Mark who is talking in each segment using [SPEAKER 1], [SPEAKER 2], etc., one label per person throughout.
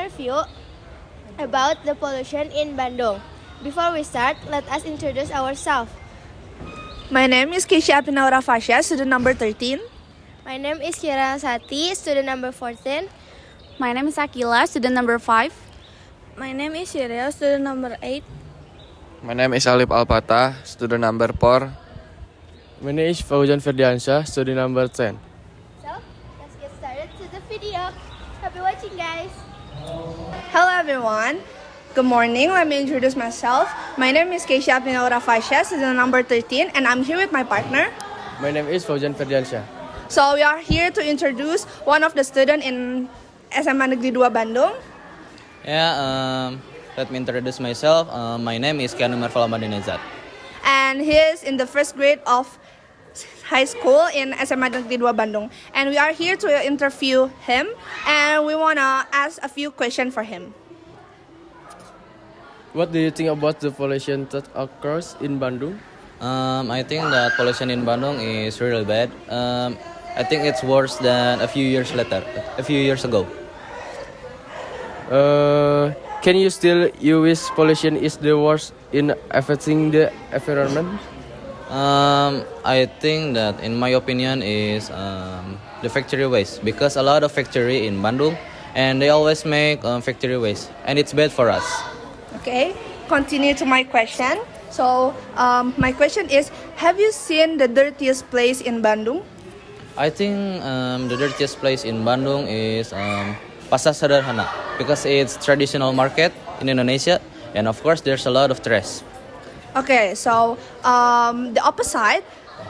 [SPEAKER 1] interview about the pollution in Bandung. Before we start, let us introduce ourselves.
[SPEAKER 2] My name is Keisha Apinaura Fasha, student number 13.
[SPEAKER 1] My name is Kira Sati, student number 14.
[SPEAKER 3] My name is Akila, student number 5.
[SPEAKER 4] My name is Yureo, student number 8.
[SPEAKER 5] My name is Alip Alpata, student number 4.
[SPEAKER 6] My name is Fauzan Ferdiansyah, student number 10.
[SPEAKER 1] So, let's get started to the video. Happy watching, guys.
[SPEAKER 2] Hello everyone. Good morning. Let me introduce myself. My name is Keisha Apinaura Fasha, student number 13, and I'm here with my partner.
[SPEAKER 6] My name is Fauzan Ferdiansyah.
[SPEAKER 2] So we are here to introduce one of the students in SMA Negeri 2 Bandung.
[SPEAKER 7] Let me introduce myself. My name is Kianu Marfala Madinezat.
[SPEAKER 2] And he is in the first grade of high school in SMA Negeri 2 Bandung. And we are here to interview him, and we want to ask a few questions for him.
[SPEAKER 6] What do you think about the pollution that occurs in Bandung?
[SPEAKER 7] I think that pollution in Bandung is really bad. I think it's worse than a few years ago.
[SPEAKER 6] Can you still use pollution is the worst in affecting the environment?
[SPEAKER 7] I think that, in my opinion, is the factory waste, because a lot of factory in Bandung, and they always make factory waste, and it's bad for us.
[SPEAKER 2] Okay, continue to my question. So my question is, have you seen the dirtiest place in Bandung?
[SPEAKER 7] I think the dirtiest place in Bandung is Pasar Sederhana, because it's traditional market in Indonesia, and of course there's a lot of trash.
[SPEAKER 2] Okay, so the opposite,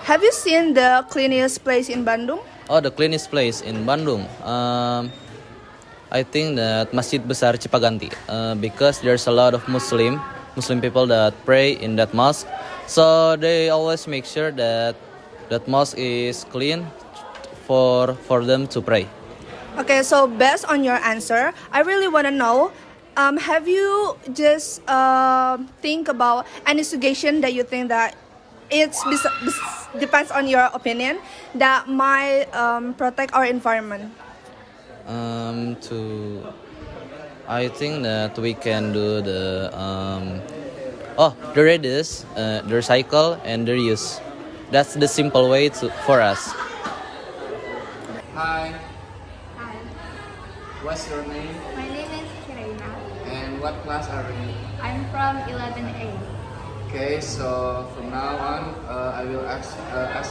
[SPEAKER 2] have you seen the cleanest place in Bandung?
[SPEAKER 7] Oh, the cleanest place in Bandung. I think that Masjid Besar Cipaganti, because there's a lot of Muslim people that pray in that mosque, so they always make sure that that mosque is clean for them to pray.
[SPEAKER 2] Okay, so based on your answer, I really want to know, have you just think about any suggestion that you think that depends on your opinion that might protect our environment?
[SPEAKER 7] I think that we can do the reduce, the recycle, and the reuse. That's the simple way for us.
[SPEAKER 5] Hi,
[SPEAKER 1] Hi,
[SPEAKER 5] what's your name
[SPEAKER 1] my name is Kiraina.
[SPEAKER 5] and what class are you?
[SPEAKER 1] I'm from 11A.
[SPEAKER 5] Okay, so from now on, I will ask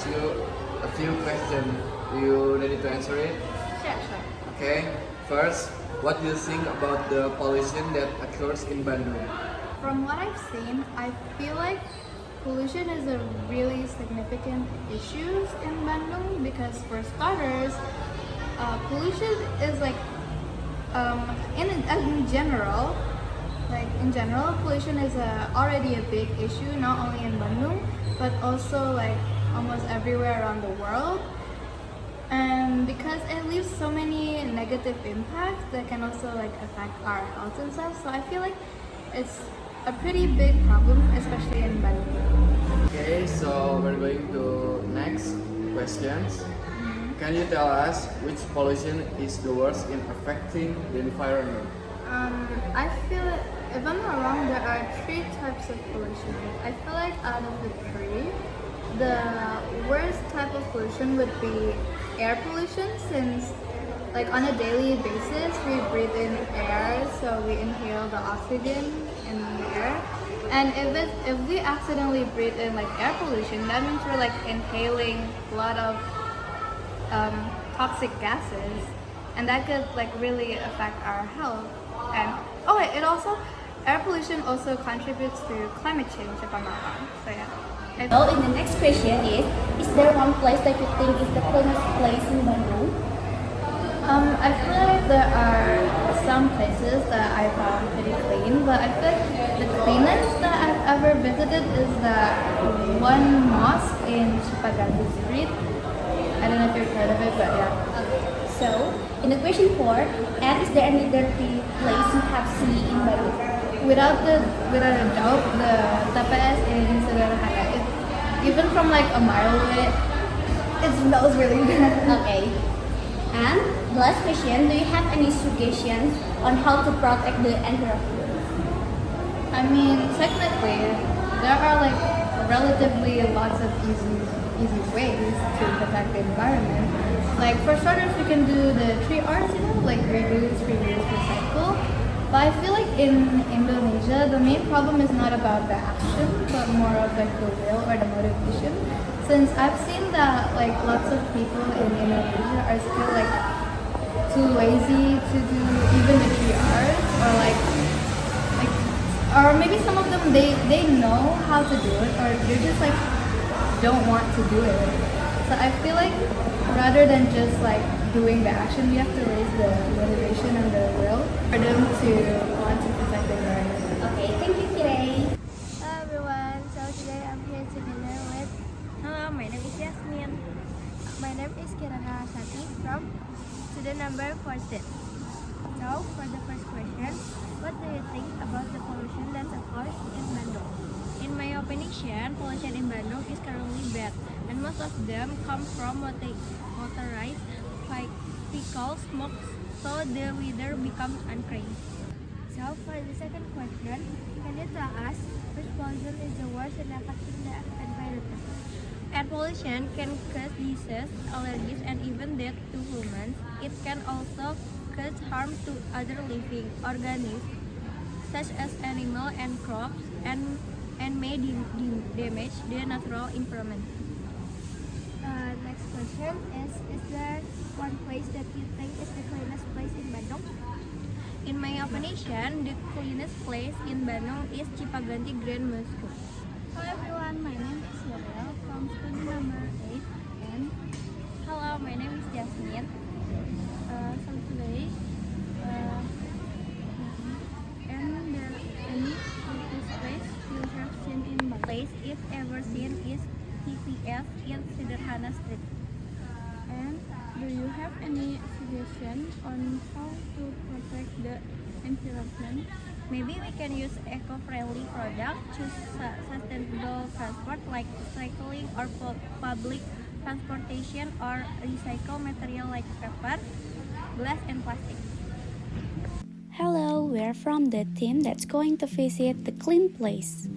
[SPEAKER 5] you a few questions. You ready to answer it?
[SPEAKER 1] Sure.
[SPEAKER 5] Okay, first, what do you think about the pollution that occurs in Bandung?
[SPEAKER 8] From what I've seen, I feel like pollution is a really significant issue in Bandung, because for starters, pollution is like in general, pollution is already a big issue, not only in Bandung but also like almost everywhere around the world. And because it leaves so many negative impacts that can also like affect our health and stuff, so I feel like it's a pretty big problem, especially in Bandung.
[SPEAKER 5] Okay, so we're going to next questions. Can you tell us which pollution is the worst in affecting the environment?
[SPEAKER 8] I feel, if I'm not wrong, there are 3 types of pollution. I feel like out of the 3, the worst type of pollution would be air pollution, since like on a daily basis we breathe in air, so we inhale the oxygen in the air. And if we accidentally breathe in like air pollution, that means we're like inhaling a lot of toxic gases, and that could like really affect our health. And it also, air pollution also contributes to climate change, if I'm not wrong. So yeah.
[SPEAKER 3] Well, in the next question is there one place that you think is the cleanest place in Bandung?
[SPEAKER 8] I feel like there are some places that I found pretty clean, but I feel like the cleanest that I've ever visited is the one mosque in Cipaganti Street. I don't know if you've heard of it, but yeah.
[SPEAKER 3] Okay, so in the question 4, and is there any dirty place you have seen in Bandung?
[SPEAKER 8] Without a doubt, the TPS in Sederhana. Even from like a mile away, it smells really bad.
[SPEAKER 3] Okay. And the last question, do you have any suggestions on how to protect the environment?
[SPEAKER 8] I mean, technically, there are like relatively lots of easy ways to protect the environment. Like for starters, we can do the 3 Rs, like reduce, reuse, recycle. But I feel like in Indonesia, the main problem is not about the action, but more of like the will or the motivation. Since I've seen that like lots of people in Indonesia are still like too lazy to do even the 3 Rs, or maybe some of them they know how to do it, or they just like don't want to do it. So I feel like rather than just like doing the action, we have to raise the motivation and the will for them to want to protect the environment.
[SPEAKER 3] Okay, thank you, Kirei.
[SPEAKER 1] Hello everyone, so today I'm here together with
[SPEAKER 4] Hello, my name is Yasmin.
[SPEAKER 1] my name is Kirana Sati from student number 14. So for the first question, what do you think about the pollution that occurs in Bandung?
[SPEAKER 4] In my opinion, pollution in Bandung is currently bad, and most of them come from motorized vehicle smoke, so the weather becomes unclean.
[SPEAKER 1] So for the second question, can you tell us which pollution is the worst in affecting the environment?
[SPEAKER 4] Air pollution can cause disease, allergies, and even death to humans. It can also cause harm to other living organisms, such as animals and crops, and may damage the natural environment.
[SPEAKER 1] Next question is there one place that you think is the cleanest place in Bandung?
[SPEAKER 4] In my opinion, the cleanest place in Bandung is Cipaganti Grand Mosque.
[SPEAKER 3] Hello everyone, my name is Yorel from student number 8, and
[SPEAKER 4] Hello, my name is Jasmine. So today, and there any cleanest place you have seen in Bandung? Place if ever seen is TPS in Sederhana Street. And do you have any suggestion on how to protect the environment? Maybe we can use eco-friendly products, choose sustainable transport like cycling or public transportation, or recycle material like paper, glass, and plastic.
[SPEAKER 9] Hello, we're from the team that's going to visit the clean place.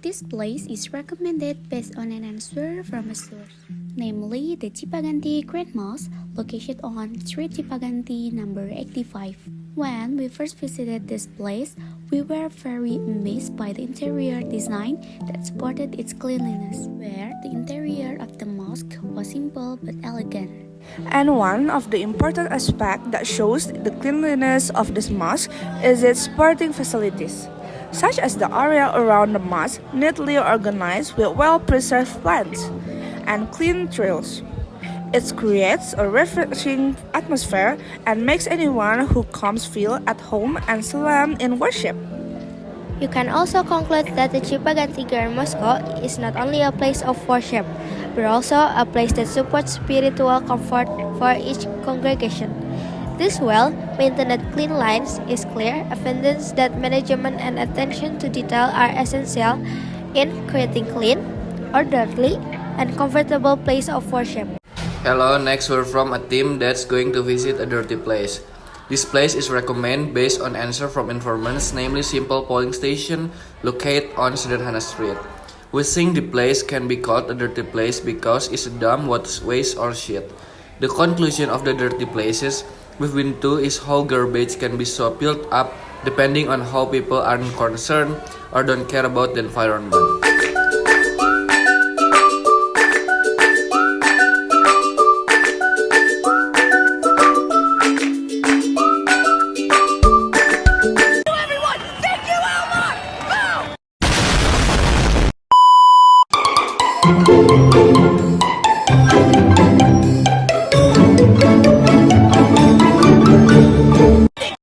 [SPEAKER 9] This place is recommended based on an answer from a source, namely the Cipaganti Grand Mosque, located on Street Cipaganti number 85. When we first visited this place, we were very amazed by the interior design that supported its cleanliness, where the interior of the mosque was simple but elegant.
[SPEAKER 2] And one of the important aspects that shows the cleanliness of this mosque is its sporting facilities, such as the area around the mosque neatly organized with well-preserved plants and clean trails. It creates a refreshing atmosphere and makes anyone who comes feel at home and solemn in worship.
[SPEAKER 1] You can also conclude that the Cipaganti Grand Mosque is not only a place of worship, but also a place that supports spiritual comfort for each congregation. This well-maintained clean lines is clear evidence that management and attention to detail are essential in creating clean, orderly, and comfortable place of worship.
[SPEAKER 5] Hello, next we're from a team that's going to visit a dirty place. This place is recommended based on answer from informants, namely simple polling station located on Sederhana Street. We think the place can be called a dirty place because it's a dump waste or shit. The conclusion of the dirty places we've been to is how garbage can be so built up depending on how people aren't concerned or don't care about the environment.
[SPEAKER 2] Everyone, thank you, Elmar! Boom!